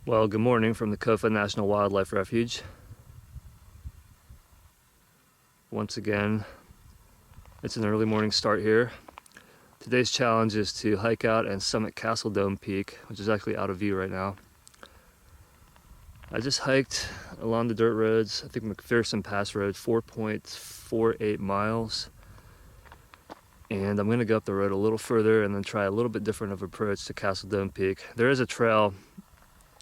Well, good morning from the Kofa National Wildlife Refuge. Once again, it's an early morning start here. Today's challenge is to hike out and summit Castle Dome Peak, which is actually out of view right now. I just hiked along the dirt roads, I think McPherson Pass Road, 4.48 miles. And I'm gonna go up the road a little further and then try a little bit different of approach to Castle Dome Peak. There is a trail.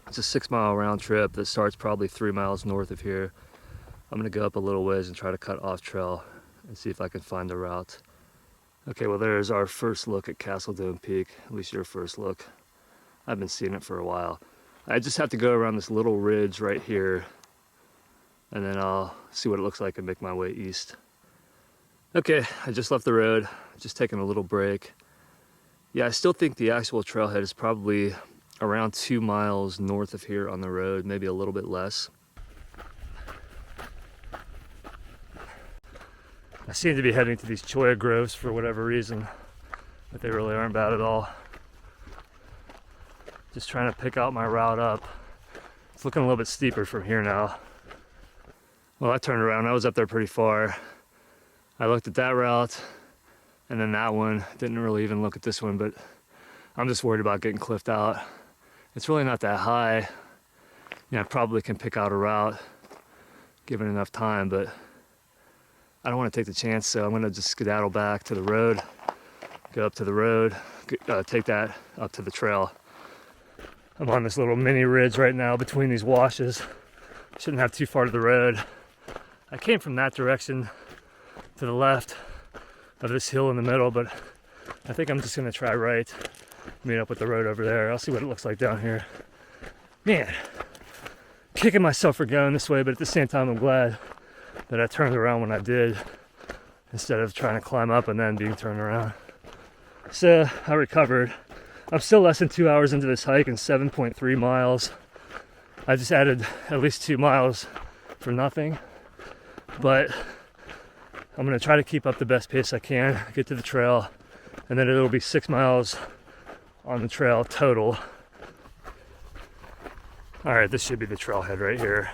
It's a 6-mile round trip that starts probably 3 miles north of here. I'm gonna go up a little ways and try to cut off trail and see if I can find a route. Okay, well there's our first look at Castle Dome Peak, at least your first look. I've been seeing it for a while. I just have to go around this little ridge right here and then I'll see what it looks like and make my way east. Okay, I just left the road, just taking a little break. Yeah, I still think the actual trailhead is probably around 2 miles north of here on the road, maybe a little bit less. I seem to be heading to these cholla groves for whatever reason, but they really aren't bad at all. Just trying to pick out my route up. It's looking a little bit steeper from here now. Well, I turned around, I was up there pretty far. I looked at that route and then that one. Didn't really even look at this one, but I'm just worried about getting cliffed out. It's really not that high. I probably can pick out a route given enough time, but I don't want to take the chance, so I'm going to just skedaddle back to the road, go up to the road, take that up to the trail. I'm on this little mini ridge right now between these washes. Shouldn't have too far to the road. I came from that direction to the left of this hill in the middle, but I think I'm just going to try right, meet up with the road over there. I'll see what it looks like down here. Man, kicking myself for going this way, but at the same time I'm glad that I turned around when I did instead of trying to climb up and then being turned around. So I recovered. I'm still less than 2 hours into this hike and 7.3 miles. I just added at least 2 miles for nothing, but I'm going to try to keep up the best pace I can, get to the trail, and then it'll be 6 miles on the trail total. All right, this should be the trailhead right here.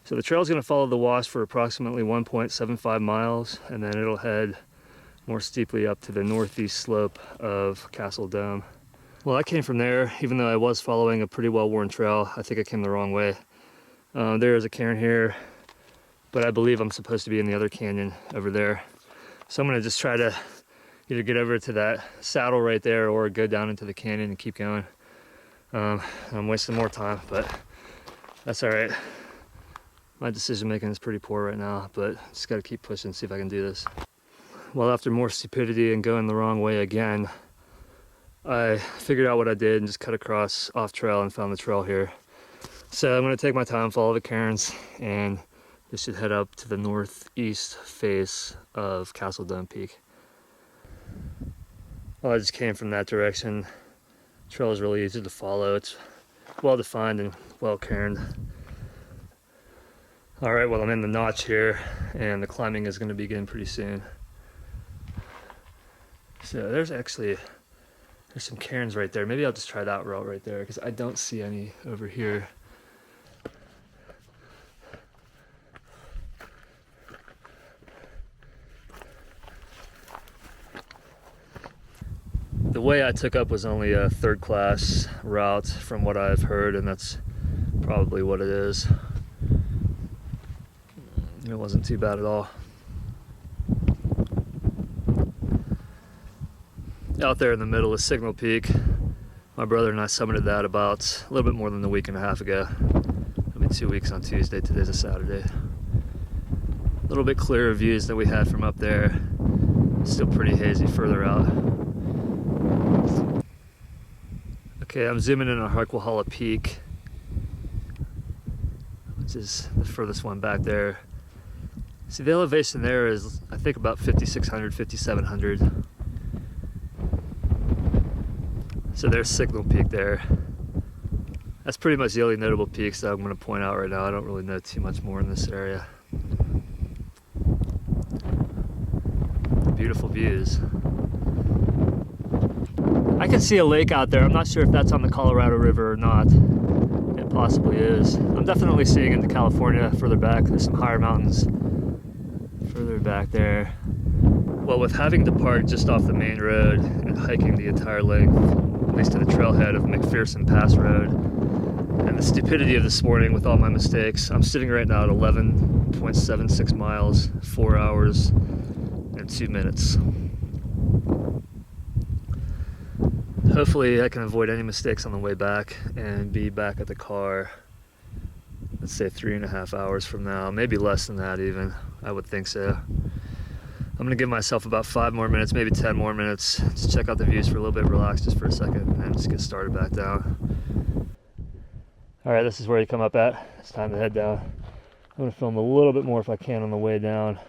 So the trail's going to follow the wash for approximately 1.75 miles, and then it'll head more steeply up to the northeast slope of Castle Dome. Well, I came from there, even though I was following a pretty well-worn trail. I think I came the wrong way. There is a cairn here, but I believe I'm supposed to be in the other canyon over there. So I'm going to just try to either get over to that saddle right there or go down into the canyon and keep going. I'm wasting more time, but that's all right. My decision making is pretty poor right now, but just got to keep pushing, see if I can do this. Well, after more stupidity and going the wrong way again, I figured out what I did and just cut across off trail and found the trail here. So I'm going to take my time, follow the cairns, and this should head up to the northeast face of Castle Dome Peak. Well, I just came from that direction. The trail is really easy to follow. It's well defined and well cairned. All right, well, I'm in the notch here and the climbing is going to begin pretty soon. So there's some cairns right there. Maybe I'll just try that route right there because I don't see any over here. The way I took up was only a third-class route from what I've heard, and that's probably what it is. It wasn't too bad at all. Out there in the middle is Signal Peak. My brother and I summited that about a little bit more than a week and a half ago. It'll be 2 weeks on Tuesday. Today's a Saturday. A little bit clearer views than we had from up there. Still pretty hazy further out. Okay, I'm zooming in on Harquahala Peak, which is the furthest one back there. See, the elevation there is, I think, about 5,600, 5,700. So there's Signal Peak there. That's pretty much the only notable peaks that I'm going to point out right now. I don't really know too much more in this area. Beautiful views. I can see a lake out there. I'm not sure if that's on the Colorado River or not. possibly is. I'm definitely seeing into California further back. There's some higher mountains further back there. Well, with having to park just off the main road and hiking the entire length, at least to the trailhead of McPherson Pass Road, and the stupidity of this morning with all my mistakes, I'm sitting right now at 11.76 miles, 4 hours and 2 minutes. Hopefully I can avoid any mistakes on the way back and be back at the car, let's say 3.5 hours from now, maybe less than that even. I would think so. I'm gonna give myself about 5 more minutes, maybe 10 more minutes, just check out the views for a little bit, relax just for a second, and then just get started back down. All right, this is where you come up at. It's time to head down. I'm gonna film a little bit more if I can on the way down.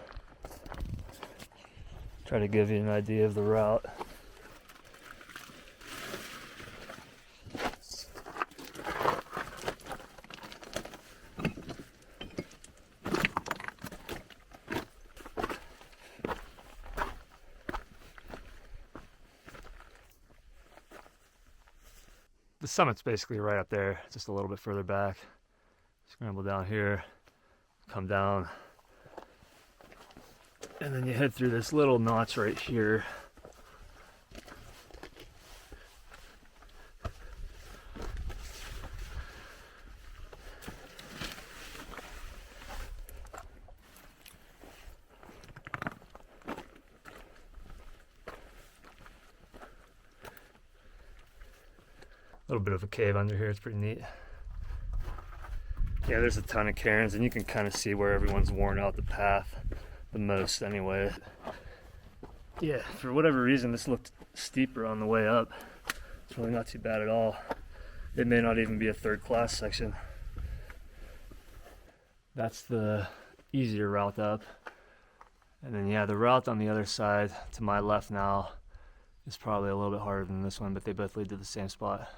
Try to give you an idea of the route. The summit's basically right up there, just a little bit further back. Scramble down here, come down, and then you head through this little notch right here. A little bit of a cave under here, it's pretty neat. Yeah, there's a ton of cairns, and you can kind of see where everyone's worn out the path the most anyway. Yeah, for whatever reason, this looked steeper on the way up. It's really not too bad at all. It may not even be a third class section. That's the easier route up. And then yeah, the route on the other side to my left now is probably a little bit harder than this one, but they both lead to the same spot.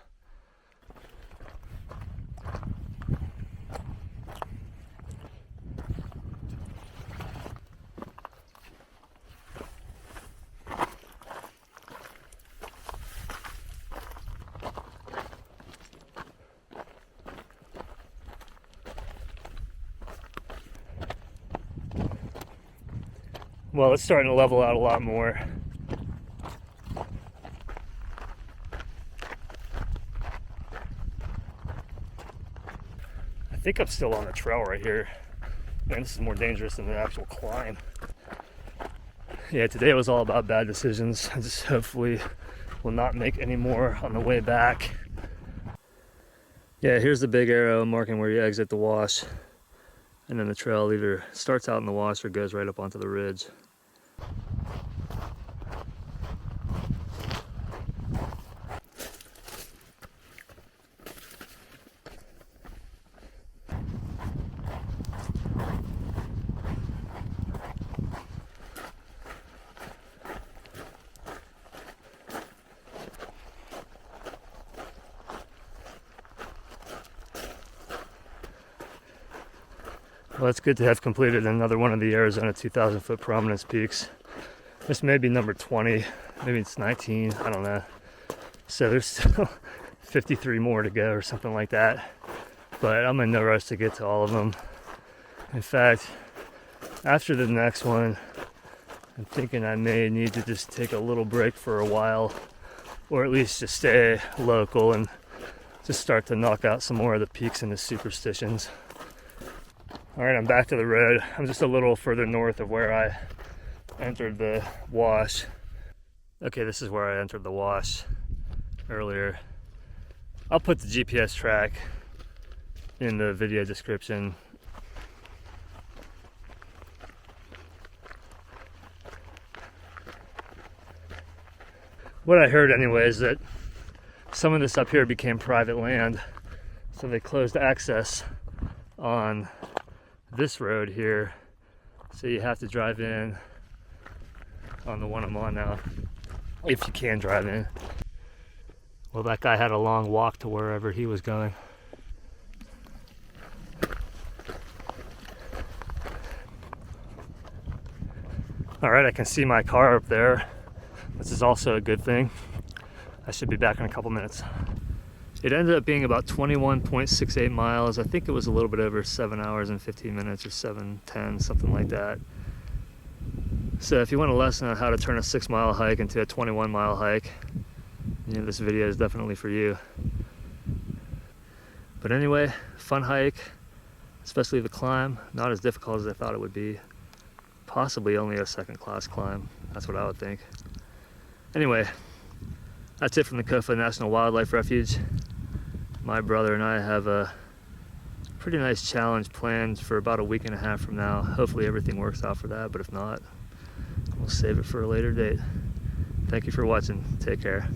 Well, it's starting to level out a lot more. I think I'm still on the trail right here. Man, this is more dangerous than the actual climb. Yeah, today was all about bad decisions. I just hopefully will not make any more on the way back. Yeah, here's the big arrow marking where you exit the wash. And then the trail either starts out in the wash or goes right up onto the ridge. Well, it's good to have completed another one of the Arizona 2,000 foot prominence peaks. This may be number 20, maybe it's 19, I don't know. So there's still 53 more to go or something like that. But I'm in no rush to get to all of them. In fact, after the next one, I'm thinking I may need to just take a little break for a while, or at least just stay local and just start to knock out some more of the peaks and the superstitions. All right, I'm back to the road. I'm just a little further north of where I entered the wash. Okay, this is where I entered the wash earlier. I'll put the GPS track in the video description. What I heard anyway is that some of this up here became private land, so they closed access on this road here, so you have to drive in on the one I'm on now, if you can drive in. Well, that guy had a long walk to wherever he was going. All right, I can see my car up there. This is also a good thing. I should be back in a couple minutes. It ended up being about 21.68 miles. I think it was a little bit over 7 hours and 15 minutes or 7:10, something like that. So if you want a lesson on how to turn a 6-mile hike into a 21-mile hike, you know, this video is definitely for you. But anyway, fun hike, especially the climb. Not as difficult as I thought it would be. Possibly only a second-class climb. That's what I would think. Anyway, that's it from the Kofa National Wildlife Refuge. My brother and I have a pretty nice challenge planned for about a week and a half from now. Hopefully everything works out for that, but if not, we'll save it for a later date. Thank you for watching. Take care.